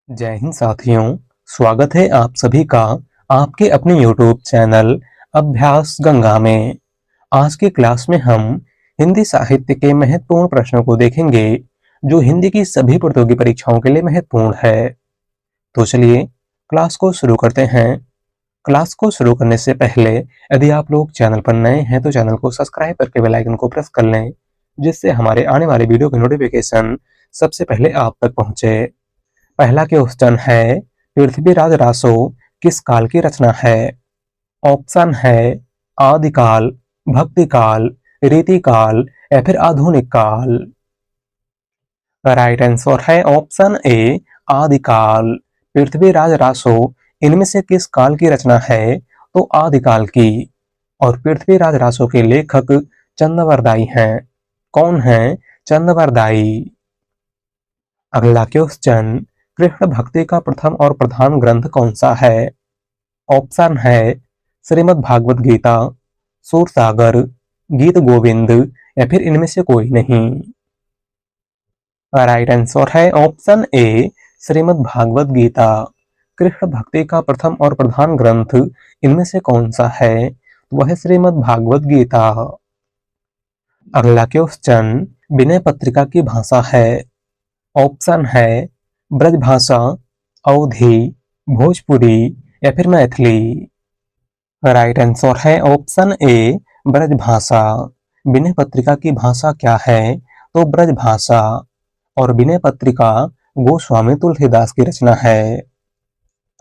जय हिंद साथियों। स्वागत है आप सभी का आपके अपने YouTube चैनल अभ्यास गंगा में। आज की क्लास में हम हिंदी साहित्य के महत्वपूर्ण प्रश्नों को देखेंगे जो हिंदी की सभी प्रतियोगी परीक्षाओं के लिए महत्वपूर्ण है। तो चलिए क्लास को शुरू करते हैं। क्लास को शुरू करने से पहले यदि आप लोग चैनल पर नए हैं तो चैनल को सब्सक्राइब करके बेल आइकन को प्रेस कर लें, जिससे हमारे आने वाले वीडियो के नोटिफिकेशन सबसे पहले आप तक पहुंचे। पहला क्वेश्चन है, पृथ्वीराज रासो किस काल की रचना है? ऑप्शन है आदिकाल, भक्तिकाल, रीतिकाल या फिर आधुनिक काल। राइट आंसर है ऑप्शन ए आदिकाल। पृथ्वीराज रासो इनमें से किस काल की रचना है? तो आदिकाल की। और पृथ्वीराज रासो के लेखक चंद्रवरदाई हैं। कौन है? चंद्रवरदाई। अगला क्वेश्चन, कृष्ण भक्ति का प्रथम और प्रधान ग्रंथ कौन सा है? ऑप्शन है श्रीमद् भागवत गीता, सूरसागर, गीत गोविंद या फिर इनमें से कोई नहीं। राइट आंसर है ऑप्शन ए श्रीमद् भागवत गीता। कृष्ण भक्ति का प्रथम और प्रधान ग्रंथ इनमें से कौन सा है? वह श्रीमद् भागवत गीता। अगला क्वेश्चन, विनय पत्रिका की भाषा है। ऑप्शन है ब्रजभाषा, अवधी, भोजपुरी या फिर मैथिली। राइट आंसर है ऑप्शन ए ब्रजभाषा। विनय पत्रिका की भाषा क्या है? तो ब्रजभाषा। और विनय पत्रिका गोस्वामी तुलसीदास की रचना है।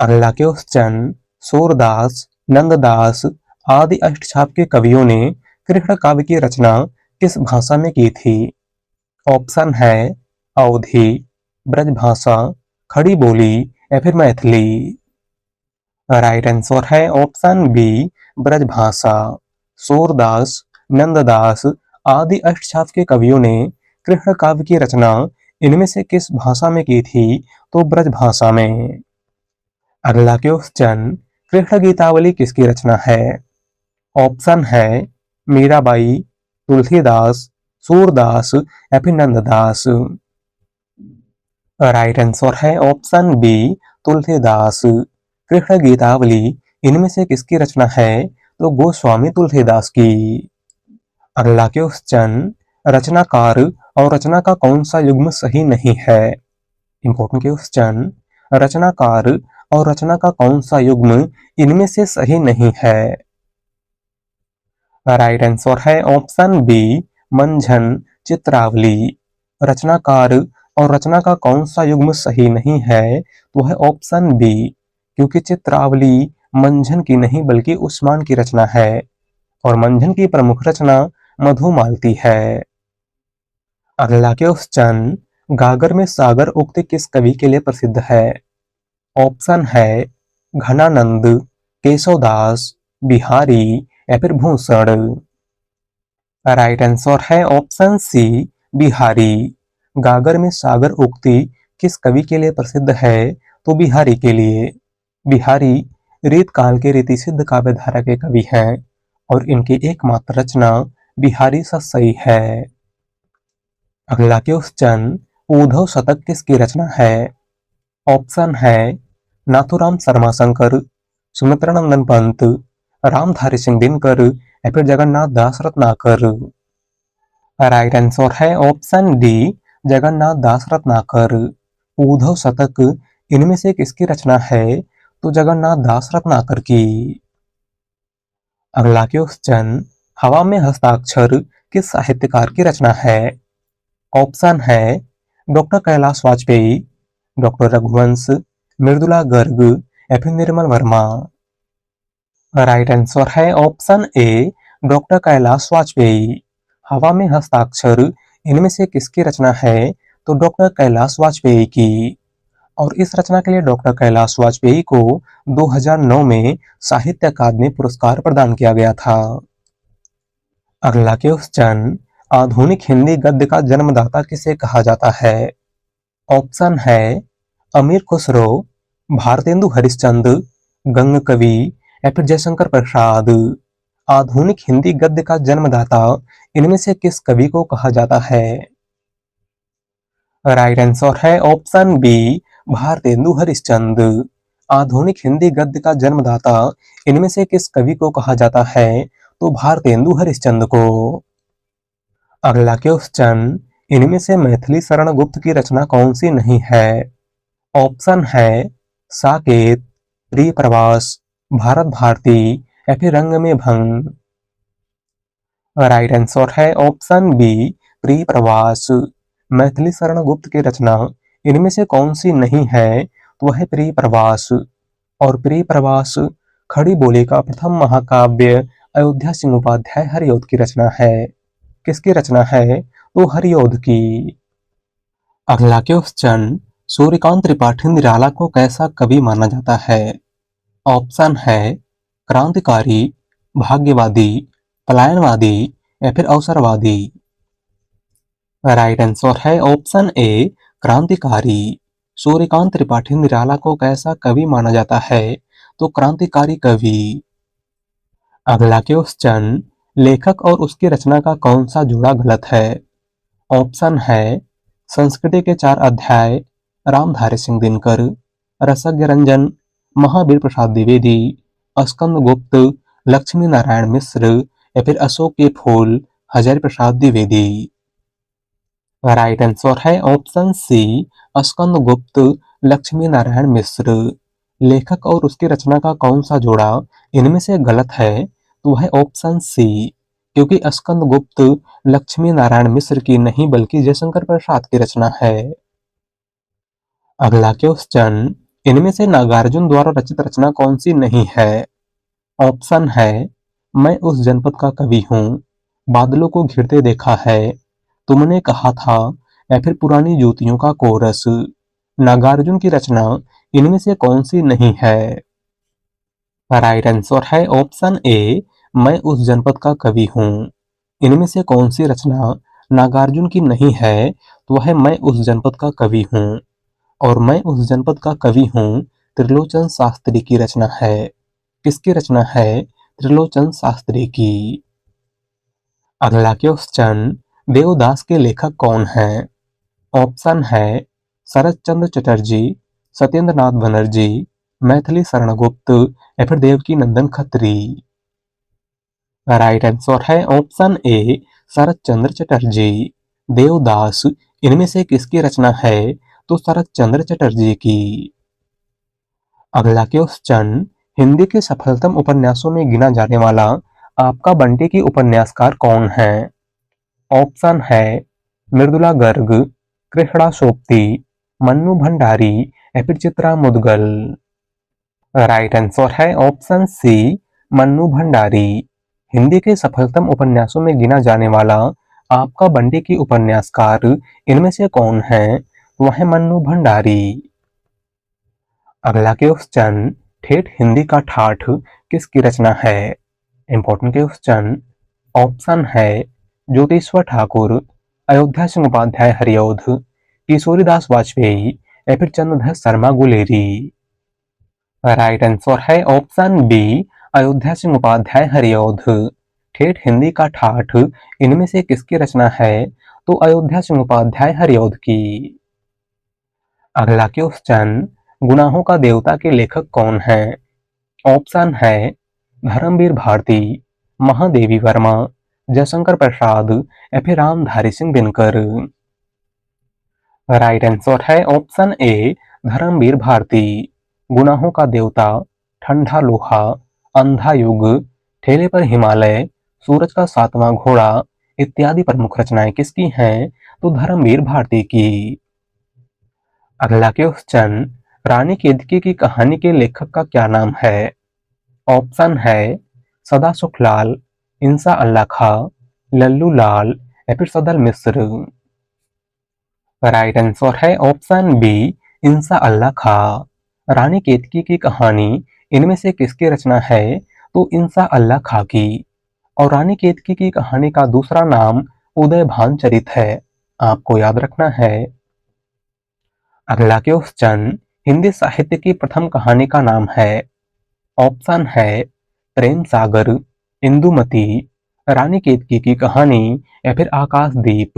अगला क्वेश्चन, सूरदास, नंददास आदि अष्टछाप के कवियों ने कृष्ण काव्य की रचना किस भाषा में की थी? ऑप्शन है अवधी, ब्रजभाषा, खड़ी बोली या फिर मैथिली। राइट आंसर है ऑप्शन बी ब्रजभाषा। सूरदास, नंददास आदि अष्टछाप के कवियों ने कृष्ण काव्य की रचना इनमें से किस भाषा में की थी? तो ब्रजभाषा में। अगला क्वेश्चन, कृष्ण गीतावली किसकी रचना है? ऑप्शन है मीराबाई, तुलसीदास, सूरदास या फिर नंददास। राइट आंसर है ऑप्शन बी तुलसीदास। कृष्ण गीतावली इनमें से किसकी रचना है? तो गोस्वामी तुलसीदास की। अगला क्वेश्चन, रचनाकार और रचना का कौन सा युग्म सही नहीं है? इंपॉर्टेंट क्वेश्चन, रचनाकार और रचना का कौन सा युग्म इनमें से सही नहीं है? राइट आंसर है ऑप्शन बी मंझन चित्रावली। रचनाकार और रचना का कौन सा युग्म सही नहीं है? तो है ऑप्शन बी, क्योंकि चित्रावली मंझन की नहीं बल्कि उस्मान की रचना है और मंझन की प्रमुख रचना मधुमालती है। अगला क्वेश्चन, गागर में सागर उक्ति किस कवि के लिए प्रसिद्ध है? ऑप्शन है घनानंद, केशवदास, बिहारी या फिर भूषण। राइट आंसर है ऑप्शन सी बिहारी। गागर में सागर उक्ति किस कवि के लिए प्रसिद्ध है? तो बिहारी के लिए। बिहारी रीत काल के रीति सिद्ध काव्य धारा के कवि हैं और इनकी एकमात्र रचना बिहारी सस्सई है। अगला क्वेश्चन, उद्धव शतक किसकी रचना है? ऑप्शन है नाथुराम शर्मा शंकर, सुमित्रानंदन पंत, रामधारी सिंह दिनकर या फिर जगन्नाथ दास रत्नाकर। राइट आंसर है ऑप्शन डी जगन्नाथ दास रत्नाकर। उद्धव शतक इनमें से किसकी रचना है? तो जगन्नाथ दास रत्नाकर की। अगला क्वेश्चन, हवा में हस्ताक्षर किस साहित्यकार की रचना है? ऑप्शन है डॉक्टर कैलाश वाजपेयी, डॉक्टर रघुवंश, मृदुला गर्ग या फिर निर्मल वर्मा। राइट आंसर है option A doctor Kailash Vajpayee. हवा में हस्ताक्षर इनमें से किसकी रचना है? तो डॉक्टर कैलाश वाजपेयी की। और इस रचना के लिए डॉक्टर कैलाश वाजपेयी को 2009 में साहित्य अकादमी पुरस्कार प्रदान किया गया था। अगला क्वेश्चन, आधुनिक हिंदी गद्य का जन्मदाता किसे कहा जाता है? ऑप्शन है अमीर खुसरो, भारतेंदु हरिश्चंद्र, गंग कवि या फिर जयशंकर प्रसाद। आधुनिक हिंदी गद्य का जन्मदाता इनमें से किस कवि को कहा जाता है? राइट आंसर है ऑप्शन बी भारतेंदु हरिश्चंद्र। आधुनिक हिंदी गद्य का जन्मदाता इनमें से किस कवि को कहा जाता है? तो भारतेंदु हरिश्चंद्र को। अगला क्वेश्चन, इनमें से मैथिली शरण गुप्त की रचना कौन सी नहीं है? ऑप्शन है साकेत, प्रिय प्रवास, भारत भारती या फिर रंग में भंग। राइट आंसर है ऑप्शन बी, प्रिय प्रवास। मैथिली शरण गुप्त की रचना इनमें से कौन सी नहीं है? तो वह है प्रिय प्रवास। और प्रिय प्रवास खड़ी बोली का प्रथम महाकाव्य अयोध्या सिंह उपाध्याय हरिऔध की रचना है। किसकी रचना है? तो हरिऔध की। अगला क्वेश्चन, सूर्यकांत त्रिपाठी निराला को कैसा कवि माना जाता है? ऑप्शन है क्रांतिकारी, भाग्यवादी, पलायनवादी या फिर अवसरवादी। राइट आंसर है ऑप्शन ए, क्रांतिकारी। सूर्यकांत त्रिपाठी निराला को कैसा कवि माना जाता है? तो क्रांतिकारी कवि। अगला क्वेश्चन, लेखक और उसकी रचना का कौन सा जोड़ा गलत है? ऑप्शन है संस्कृति के 4 अध्याय, रामधारी सिंह दिनकर, रसज्ञ रंजन, महावीर प्रसाद द्विवेदी, स्कंद गुप्त, लक्ष्मी नारायण मिश्र या फिर अशोक के फूल, हजारी प्रसाद द्विवेदी। राइट आंसर है ऑप्शन सी, स्कंद गुप्त, लक्ष्मी नारायण मिश्र। लेखक और उसकी रचना का कौन सा जोड़ा इनमें से गलत है? तो वह ऑप्शन सी, क्योंकि स्कंद गुप्त लक्ष्मी नारायण मिश्र की नहीं बल्कि जयशंकर प्रसाद की रचना है। अगला क्वेश्चन, इनमें से नागार्जुन द्वारा रचित रचना कौन सी नहीं है? ऑप्शन है मैं उस जनपद का कवि हूँ, बादलों को घिरते देखा है, तुमने कहा था या फिर पुरानी ज्योतियों का कोरस। नागार्जुन की रचना इनमें से कौन सी नहीं है? राइट आंसर है ऑप्शन ए, मैं उस जनपद का कवि हूँ। इनमें से कौन सी रचना नागार्जुन की नहीं है? तो वह मैं उस जनपद का कवि हूँ। और मैं उस जनपद का कवि हूँ त्रिलोचन शास्त्री की रचना है। किसकी रचना है? त्रिलोचन शास्त्री की। अगला क्वेश्चन, देवदास के लेखक कौन हैं? ऑप्शन है शरत चंद्र चटर्जी, सत्येंद्र नाथ बनर्जी, मैथिली शरण गुप्त या फिर देवकी नंदन खत्री। राइट आंसर है ऑप्शन ए, शरत चंद्र चटर्जी। देवदास इनमें से किसकी रचना है? तो शरत चंद्र चटर्जी की। अगला क्वेश्चन, हिंदी के सफलतम उपन्यासों में गिना जाने वाला आपका बंटी की उपन्यासकार कौन है? ऑप्शन है मृदुला गर्ग, कृष्णा सोप्ती, मन्नू भंडारी या फिर चित्रा मुदगल। राइट आंसर है ऑप्शन सी, मन्नू भंडारी। हिंदी के सफलतम उपन्यासों में गिना जाने वाला आपका बंटी की उपन्यासकार इनमें से कौन है? वह है मन्नू भंडारी। अगला क्वेश्चन, ठेठ हिंदी का ठाठ किसकी रचना है? Important question. ऑप्शन है ज्योतिश्वर ठाकुर, अयोध्या सिंह उपाध्याय हरिऔध, किशोरीदास वाजपेयी या फिर चंद्रधर शर्मा गुलेरी। राइट आंसर है ऑप्शन बी, अयोध्या सिंह उपाध्याय हरिऔध। ठेठ हिंदी का ठाठ इनमें से किसकी रचना है? तो अयोध्या सिंह उपाध्याय हरिऔध की। अगला क्वेश्चन, गुनाहों का देवता के लेखक कौन है? ऑप्शन है धर्मवीर भारती, महादेवी वर्मा, जयशंकर प्रसाद या फिर रामधारी सिंह दिनकर। राइट आंसर है ऑप्शन ए, धर्मवीर भारती। गुनाहों का देवता, ठंडा लोहा, अंधा युग, ठेले पर हिमालय, सूरज का 7वां घोड़ा इत्यादि प्रमुख रचनाएं किसकी हैं? तो धर्मवीर भारती की। अगला क्वेश्चन, रानी केतकी की कहानी के लेखक का क्या नाम है? ऑप्शन है सदा सुखलाल, इंसा अल्लाह खा, लल्लू लाल या फिर सदल मिश्र। राइट आंसर है ऑप्शन बी, इंसा अल्लाह खा। रानी केतकी की कहानी इनमें से किसकी रचना है? तो इंसा अल्लाह खा की। और रानी केतकी की कहानी का दूसरा नाम उदय भानचरित है, आपको याद रखना है। अगला क्वेश्चन, हिंदी साहित्य की प्रथम कहानी का नाम है? ऑप्शन है प्रेम सागर, इंदुमती, रानी केतकी की कहानी या फिर आकाशदीप।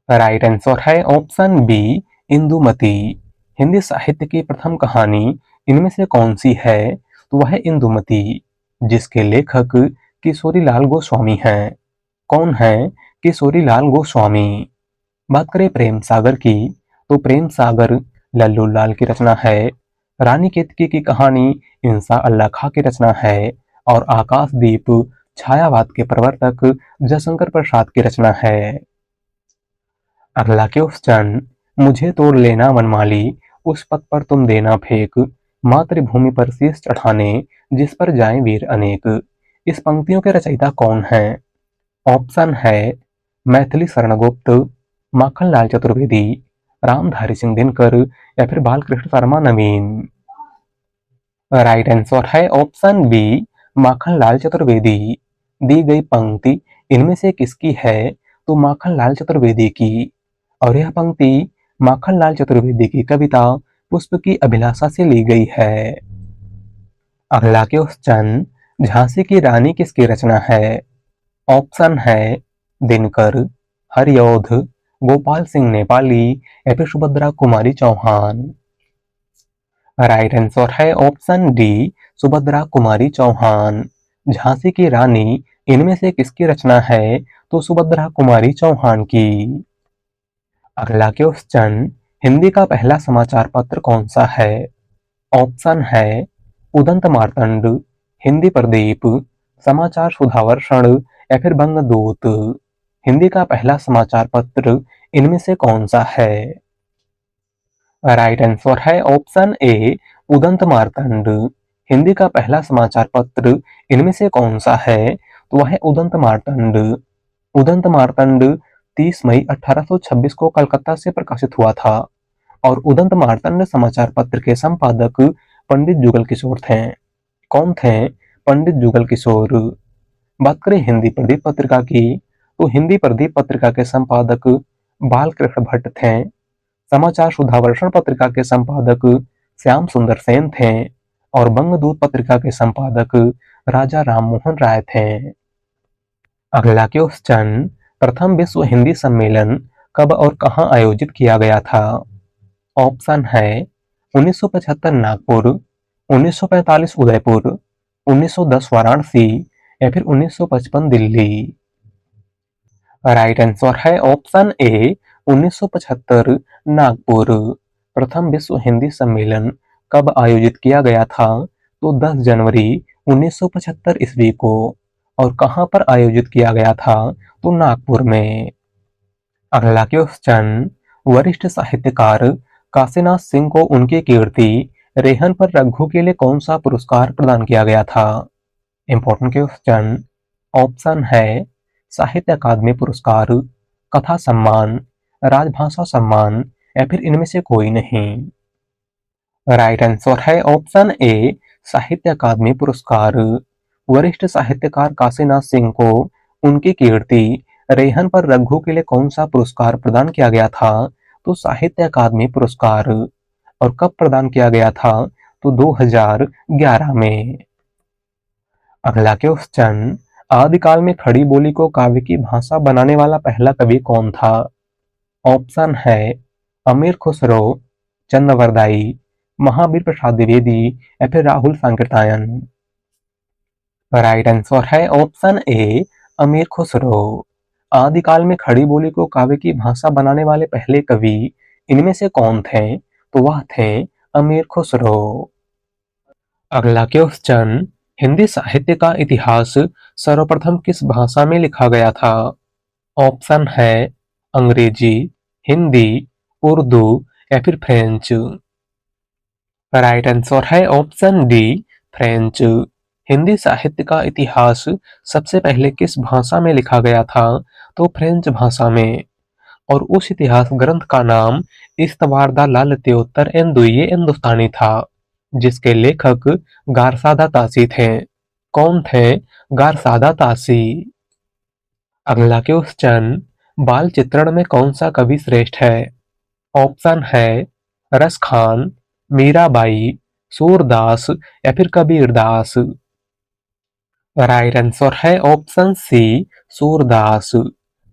राइट आंसर है ऑप्शन बी, इंदुमती। हिंदी साहित्य की प्रथम कहानी इनमें से कौन सी है? तो वह है इंदुमती, जिसके लेखक किशोरीलाल गोस्वामी हैं। कौन है किशोरीलाल गोस्वामी? बात करें प्रेम सागर की, तो प्रेम सागर लल्लू लाल की रचना है। रानी केतकी की कहानी इंसा अल्लाह खां की रचना है। और आकाशदीप छायावाद के प्रवर्तक जयशंकर प्रसाद की रचना है। अगला क्वेश्चन, मुझे तोड़ लेना वनमाली, उस पथ पर तुम देना फेंक, मातृभूमि पर शीश चढ़ाने, जिस पर जाएं वीर अनेक। इस पंक्तियों के रचयिता कौन है? ऑप्शन है मैथिली शरण गुप्त, माखनलाल चतुर्वेदी, रामधारी सिंह दिनकर या फिर बालकृष्ण शर्मा नवीन। राइट आंसर है ऑप्शन बी, माखनलाल चतुर्वेदी। दी गई पंक्ति इनमें से किसकी है? तो माखनलाल चतुर्वेदी की। और यह पंक्ति माखनलाल चतुर्वेदी की कविता पुष्प की अभिलाषा से ली गई है। अगला क्वेश्चन, झांसी की रानी किसकी रचना है? ऑप्शन है दिनकर, हरिऔध, गोपाल सिंह नेपाली या फिर सुभद्रा कुमारी चौहान। राइट आंसर है ऑप्शन डी, सुभद्रा कुमारी चौहान। झांसी की रानी इनमें से किसकी रचना है? तो सुभद्रा कुमारी चौहान की। अगला क्वेश्चन, हिंदी का पहला समाचार पत्र कौन सा है? ऑप्शन है उदंत मार्तंड, हिंदी प्रदीप, समाचार सुधावर्षण या फिर बंगदूत। हिंदी का पहला समाचार पत्र इनमें से कौन सा है? राइट आंसर है ऑप्शन ए, उदंत मार्तंड। हिंदी का पहला समाचार पत्र इनमें से कौन सा है? तो वह है उदंत मार्तंड। उदंत मार्तंड 30 मई 1826 को कलकत्ता से प्रकाशित हुआ था। और उदंत मार्तंड समाचार पत्र के संपादक पंडित जुगल किशोर थे। कौन थे पंडित जुगल किशोर? बात करें हिंदी प्रदीप पत्रिका की, तो हिंदी प्रदीप पत्रिका के संपादक बालकृष्ण भट्ट थे। समाचार सुधावर्षण पत्रिका के संपादक श्याम सुंदर सेन थे। और बंगदूत पत्रिका के संपादक राजा राममोहन राय थे। अगला क्वेश्चन, प्रथम विश्व हिंदी सम्मेलन कब और कहां आयोजित किया गया था? ऑप्शन है 1975 नागपुर, 1945 उदयपुर, 1910 वाराणसी या फिर 1955 दिल्ली। राइट आंसर है ऑप्शन ए, 1975 नागपुर। प्रथम विश्व हिंदी सम्मेलन कब आयोजित किया गया था? तो 10 जनवरी 1975 ईस्वी को। और कहां पर आयोजित किया गया था? तो नागपुर में। अगला क्वेश्चन, वरिष्ठ साहित्यकार काशीनाथ सिंह को उनकी कीर्ति रेहन पर रघु के लिए कौन सा पुरस्कार प्रदान किया गया था? Important question. ऑप्शन है साहित्य अकादमी पुरस्कार, कथा सम्मान, राजभाषा सम्मान या फिर इनमें से कोई नहीं। राइट आंसर है ऑप्शन ए, साहित्य अकादमी पुरस्कार। वरिष्ठ साहित्यकार काशीनाथ सिंह को उनकी कीर्ति रेहन पर रघु के लिए कौन सा पुरस्कार प्रदान किया गया था? तो साहित्य अकादमी पुरस्कार। और कब प्रदान किया गया था? तो 2011 में। अगला क्वेश्चन, आदिकाल में खड़ी बोली को काव्य की भाषा बनाने वाला पहला कवि कौन था? ऑप्शन है अमीर खुसरो, चंद्रवरदाई, महावीर प्रसाद द्विवेदी या फिर राहुल सांकृत्यायन। राइट आंसर है ऑप्शन ए, अमीर खुसरो। आदिकाल में खड़ी बोली को काव्य की भाषा बनाने वाले पहले कवि इनमें से कौन थे? तो वह थे अमीर खुसरो। अगला क्वेश्चन, हिंदी साहित्य का इतिहास सर्वप्रथम किस भाषा में लिखा गया था? ऑप्शन है अंग्रेजी, हिंदी, उर्दू या फिर फ्रेंच। राइट आंसर है ऑप्शन डी, फ्रेंच। हिंदी साहित्य का इतिहास सबसे पहले किस भाषा में लिखा गया था? तो फ्रेंच भाषा में। और उस इतिहास ग्रंथ का नाम इस्तवार दा लत्योत्तर एन दुइये हिंदुस्तानी था, जिसके लेखक गारसादा तासी थे। कौन थे गारसादा तासी? अगला क्वेश्चन, बाल चित्रण में कौन सा कवि श्रेष्ठ है? ऑप्शन है रस खान, मीराबाई, सूरदास या फिर कबीरदास। राइट आंसर है ऑप्शन सी, सूरदास।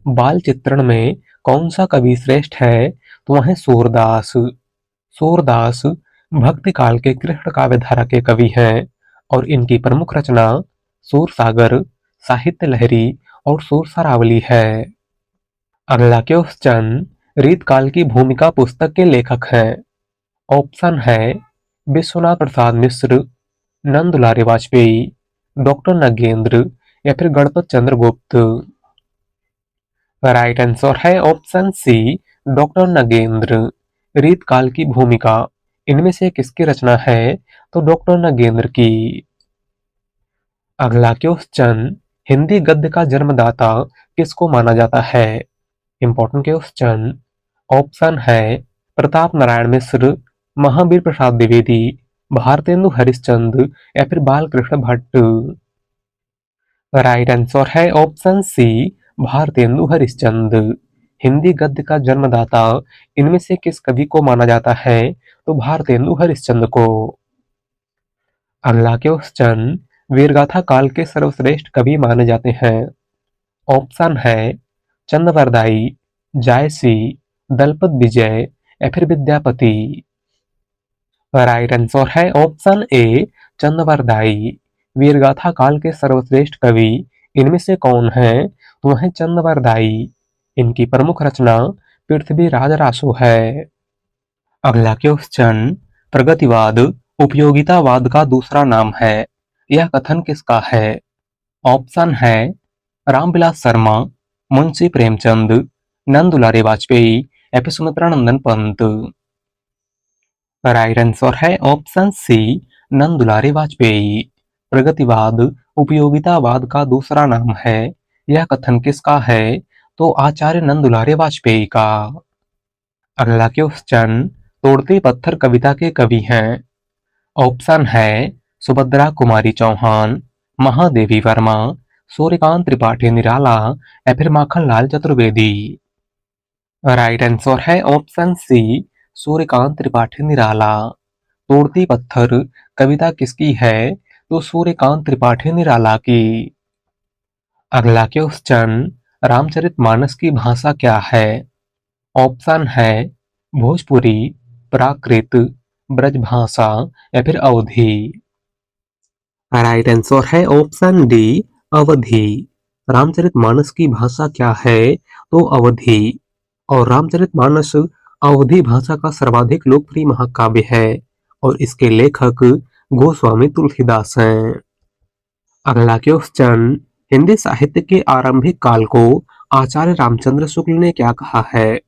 बाल चित्रण में कौन सा कवि श्रेष्ठ है? तो वह है सूरदास। सूरदास भक्ति काल के कृष्ण काव्य धारा के कवि हैं और इनकी प्रमुख रचना सूरसागर, साहित्य लहरी और सूरसरावली है। अगला क्वेश्चन, रीतकाल की भूमिका पुस्तक के लेखक हैं। ऑप्शन है विश्वनाथ प्रसाद मिश्र, नंदुलारे वाजपेयी, डॉक्टर नगेंद्र या फिर गणपत चंद्र गुप्त। राइट आंसर है ऑप्शन सी, डॉक्टर नगेंद्र। रीतकाल की भूमिका इनमें से किसकी रचना है? तो डॉक्टर नगेंद्र की। अगला क्वेश्चन, हिंदी गद्य का जन्मदाता किसको माना जाता है? Important question. ऑप्शन है प्रताप नारायण मिश्र, महावीर प्रसाद द्विवेदी, भारतेंदु हरिश्चंद्र या फिर बालकृष्ण भट्ट। राइट आंसर है ऑप्शन सी, भारतेंदु हरिश्चंद्र। हिंदी गद्य का जन्मदाता इनमें से किस कवि को माना जाता है? तो भारतेंदु हरिश्चंद्र को। अगला क्वेश्चन, वीरगाथा काल के सर्वश्रेष्ठ कवि माने जाते हैं। ऑप्शन है चंद्रवरदाई, जायसी, दलपत विजय या फिर विद्यापति। राइट आंसर है ऑप्शन ए, चंद्रवरदाई। वीरगाथा काल के सर्वश्रेष्ठ कवि इनमें से कौन है? तो वह है चंद्रवरदाई। इनकी प्रमुख रचना पृथ्वीराज रासो है। अगला क्वेश्चन, प्रगतिवाद उपयोगितावाद का दूसरा नाम है। यह कथन किसका है? ऑप्शन है रामविलास शर्मा, मुंशी प्रेमचंद, नंदुलारे वाजपेयी या फिर सुमित्रा नंदन पंत। राइट आंसर है ऑप्शन सी, नंदुलारे वाजपेयी। प्रगतिवाद उपयोगितावाद का दूसरा नाम है। यह कथन किसका है? तो आचार्य नंदुलारे वाजपेयी का। अगला क्वेश्चन, तोड़ते पत्थर कविता के कवि हैं। ऑप्शन है सुभद्रा कुमारी चौहान, महादेवी वर्मा, सूर्यकांत त्रिपाठी निराला या फिर माखनलाल चतुर्वेदी। राइट आंसर है ऑप्शन सी, सूर्यकांत त्रिपाठी निराला। तोड़ती पत्थर कविता किसकी है? तो सूर्यकांत त्रिपाठी निराला की। अगला क्वेश्चन, रामचरितमानस की भाषा क्या है? ऑप्शन है भोजपुरी, प्राकृत, ब्रजभाषा या फिर अवधी। राइट आंसर है ऑप्शन डी, अवधी। रामचरितमानस की भाषा क्या है? तो अवधी। और रामचरितमानस अवधी भाषा का सर्वाधिक लोकप्रिय महाकाव्य है और इसके लेखक गोस्वामी तुलसीदास हैं। अगला क्वेश्चन, हिंदी साहित्य के आरंभिक काल को आचार्य रामचंद्र शुक्ल ने क्या कहा है?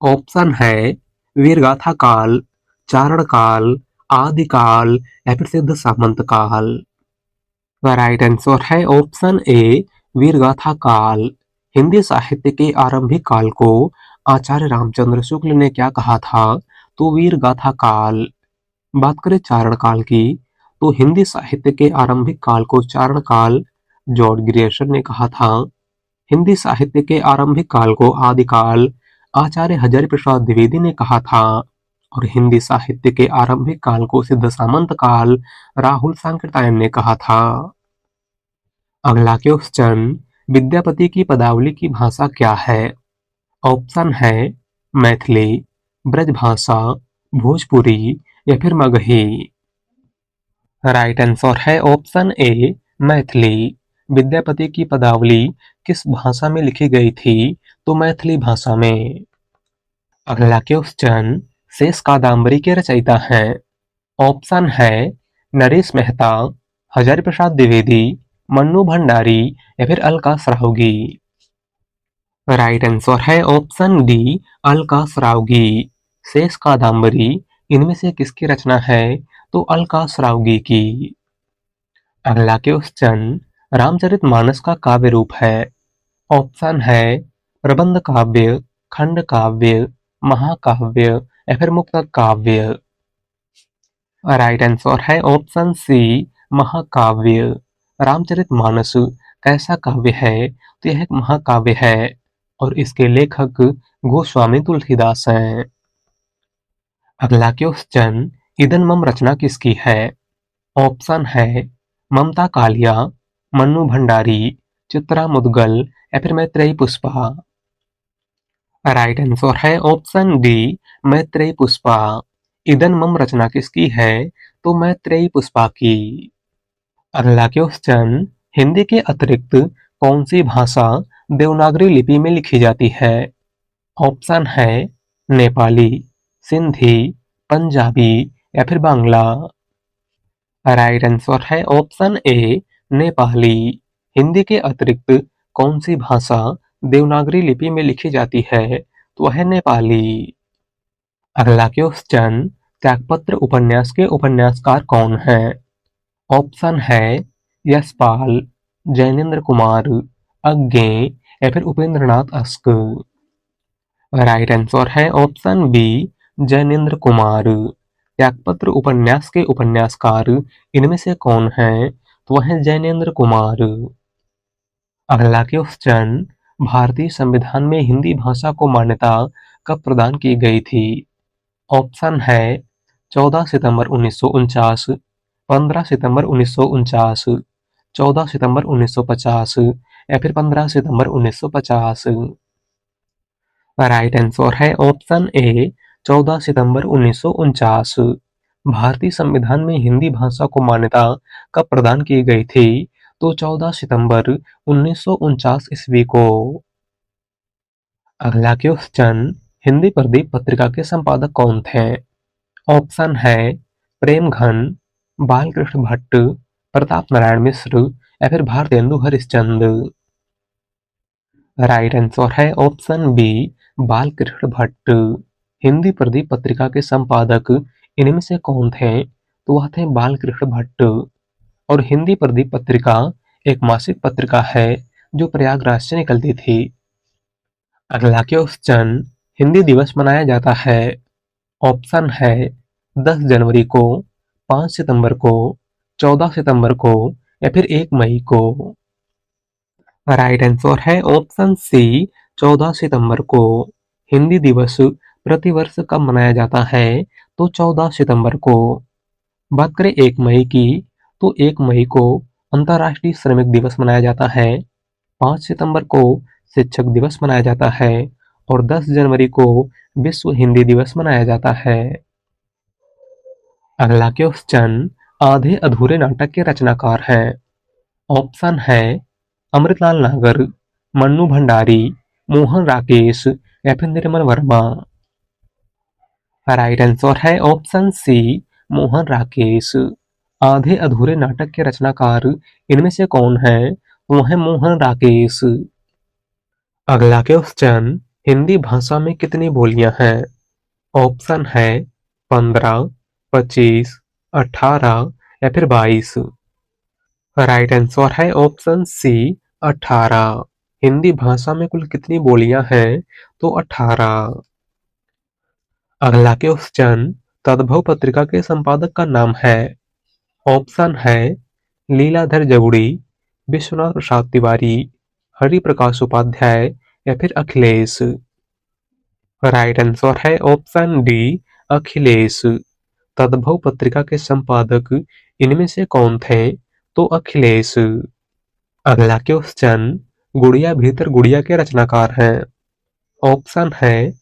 ऑप्शन है वीरगाथा काल, चारण काल, आदि काल या फिर सिद्ध सामंत काल। राइट आंसर है ऑप्शन ए, वीरगाथा काल। हिंदी साहित्य के आरंभिक काल को आचार्य रामचंद्र शुक्ल ने क्या कहा था? तो वीरगाथा काल। बात करें चारण काल की, तो हिंदी साहित्य के आरंभिक काल को चारण काल जॉर्ज ग्रियर्सन ने कहा था। हिंदी साहित्य के आरंभिक काल को आदिकाल आचार्य हजारी प्रसाद द्विवेदी ने कहा था और हिंदी साहित्य के आरंभिक काल को सिद्ध सामंत काल राहुल सांकृत्यायन ने कहा था। अगला क्वेश्चन, विद्यापति की पदावली की भाषा क्या है? ऑप्शन है मैथिली, ब्रजभाषा, भोजपुरी या फिर मगही। राइट आंसर है ऑप्शन ए, मैथिली। विद्यापति की पदावली किस भाषा में लिखी गई थी? तो मैथिली भाषा में। अगला क्वेश्चन, शेष कादंबरी के रचयिता हैं। ऑप्शन है नरेश मेहता, हजारी प्रसाद द्विवेदी, मन्नू भंडारी या फिर अलका सरावगी। राइट आंसर है ऑप्शन डी, अलका सरावगी। शेष कादंबरी इनमें से किसकी रचना है? तो अलका सरावगी की। अगला क्वेश्चन, रामचरितमानस का काव्य रूप है। ऑप्शन है प्रबंध काव्य, खंड काव्य, महाकाव्य या फिर मुक्तक काव्य। राइट आंसर है ऑप्शन सी, महाकाव्य। रामचरितमानस कैसा काव्य है? तो यह एक महाकाव्य है और इसके लेखक गोस्वामी तुलसीदास हैं। अगला क्वेश्चन, इदन मम रचना किसकी है? ऑप्शन है ममता कालिया, मन्नू भंडारी, चित्रा मुदगल या फिर मैत्रेयी पुष्पा। राइट आंसर है ऑप्शन डी मैत्रेयी पुष्पा। इदन मम रचना किसकी है? तो मैत्रेयी पुष्पा की। अगला क्वेश्चन, हिंदी के अतिरिक्त कौन सी भाषा देवनागरी लिपि में लिखी जाती है? ऑप्शन है नेपाली, सिंधी, पंजाबी या फिर बांग्ला। राइट आंसर है ऑप्शन ए नेपाली। हिंदी के अतिरिक्त कौन सी भाषा देवनागरी लिपि में लिखी जाती है? तो वह है नेपाली। अगला क्वेश्चन, त्यागपत्र उपन्यास के उपन्यासकार कौन है? ऑप्शन है यशपाल, जैनेन्द्र कुमार, अज्ञे या फिर उपेंद्रनाथ अस्क। राइट आंसर है ऑप्शन बी जैनेन्द्र कुमार। त्यागपत्र उपन्यास के उपन्यासकार इनमें से कौन है? तो वह है जैनेन्द्र कुमार। अगला क्वेश्चन, भारतीय संविधान में हिंदी भाषा को मान्यता कब प्रदान की गई थी? ऑप्शन है 14 सितंबर 1949, 15 सितंबर 1949, 14 सितंबर 1950 या फिर 15 सितंबर 1950। राइट आंसर है ऑप्शन ए 14 सितंबर 1949। भारतीय संविधान में हिंदी भाषा को मान्यता कब प्रदान की गई थी? तो 14 सितंबर 1949 ईस्वी को। अगला क्वेश्चन, हिंदी प्रदीप पत्रिका के संपादक कौन थे? ऑप्शन है प्रेमघन, बालकृष्ण भट्ट, प्रताप नारायण मिश्र या फिर भारतेंदु हरिश्चंद्र। राइट आंसर है ऑप्शन बी बालकृष्ण भट्ट। हिंदी प्रदीप पत्रिका के संपादक इनमें से कौन थे? तो वह थे बालकृष्ण भट्ट। और हिंदी प्रदीप पत्रिका एक मासिक पत्रिका है जो प्रयागराज से निकलती थी। अगला क्वेश्चन, हिंदी दिवस मनाया जाता है। ऑप्शन है 10 जनवरी को, 5 सितंबर को, 14 सितंबर को या फिर 1 मई को। राइट आंसर है ऑप्शन सी 14 सितंबर को। हिंदी दिवस प्रतिवर्ष कब मनाया जाता है? तो 14 सितंबर को। बात करें 1 मई की, तो 1 मई को अंतर्राष्ट्रीय श्रमिक दिवस मनाया जाता है, 5 सितंबर को शिक्षक दिवस मनाया जाता है और 10 जनवरी को विश्व हिंदी दिवस मनाया जाता है। अगला क्वेश्चन, आधे अधूरे नाटक के रचनाकार हैं। ऑप्शन है अमृतलाल नागर, मन्नू भंडारी, मोहन राकेश या फिर निर्मल वर्मा। राइट आंसर है ऑप्शन सी मोहन राकेश। आधे अधूरे नाटक के रचनाकार इनमें से कौन है? वो है मोहन राकेश। अगला क्वेश्चन, हिंदी भाषा में कितनी बोलियां हैं? ऑप्शन है 15, 25, 18 या फिर 22। राइट आंसर है ऑप्शन सी 18। हिंदी भाषा में कुल कितनी बोलियां हैं? तो 18। अगला क्वेश्चन, तद्भव पत्रिका के संपादक का नाम है। ऑप्शन है लीलाधर जगुड़ी, विश्वनाथ प्रसाद तिवारी, हरि प्रकाश उपाध्याय या फिर अखिलेश। राइट आंसर है ऑप्शन डी अखिलेश। तद्भव पत्रिका के संपादक इनमें से कौन थे? तो अखिलेश। अगला क्वेश्चन, गुड़िया भीतर गुड़िया के रचनाकार हैं। ऑप्शन है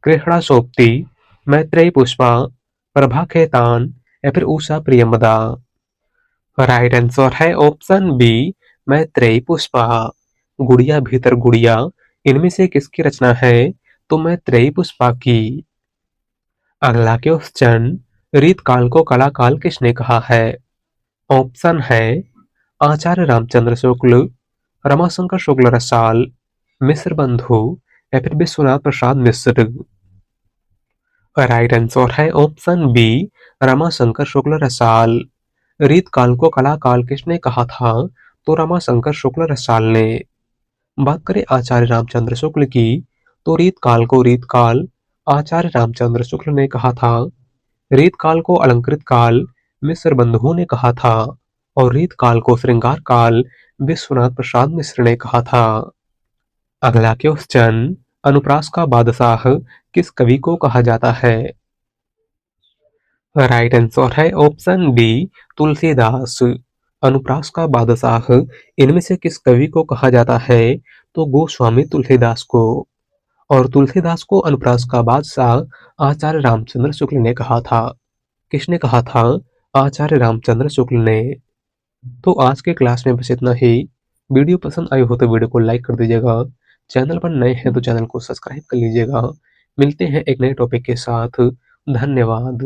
कृष्णा सोप्ती, मैत्रेयी पुष्पा, प्रभा खेतान या फिर उषा प्रियमदा। राइट आंसर है ऑप्शन बी मैत्रेयी पुष्पा। गुड़िया भीतर गुड़िया इनमें से किसकी रचना है? तो मैत्रेयी पुष्पा की। अगला क्वेश्चन, रीतकाल को कलाकाल किसने कहा है? ऑप्शन है आचार्य रामचंद्र शुक्ल, रमाशंकर शुक्ल रसाल, मिश्र बंधु या फिर विश्वनाथ प्रसाद मिश्र। राइट आंसर है ऑप्शन बी रमाशंकर शुक्ल रसाल। रीतकाल को कलाकाल किसने कहा था? तो रमाशंकर शुक्ल रसाल ने। बात करें आचार्य रामचंद्र शुक्ल की, तो रीतकाल को रीतकाल आचार्य रामचंद्र शुक्ल ने कहा था। रीतकाल को अलंकृत काल मिश्र बंधुओं ने कहा था और रीतकाल को श्रृंगार काल विश्वनाथ प्रसाद मिश्र ने कहा था। अगला क्वेश्चन, अनुप्रास का बादशाह किस कवि को कहा जाता है? राइट आंसर है ऑप्शन डी तुलसीदास। अनुप्रास का बादशाह इनमें से किस कवि को कहा जाता है? तो गोस्वामी तुलसीदास को। और तुलसीदास को अनुप्रास का बादशाह आचार्य रामचंद्र शुक्ल ने कहा था। किसने कहा था? आचार्य रामचंद्र शुक्ल ने। तो आज के क्लास में बस इतना ही। वीडियो पसंद आई हो तो वीडियो को लाइक कर दीजिएगा। चैनल पर नए हैं तो चैनल को सब्सक्राइब कर लीजिएगा। मिलते हैं एक नए टॉपिक के साथ। धन्यवाद।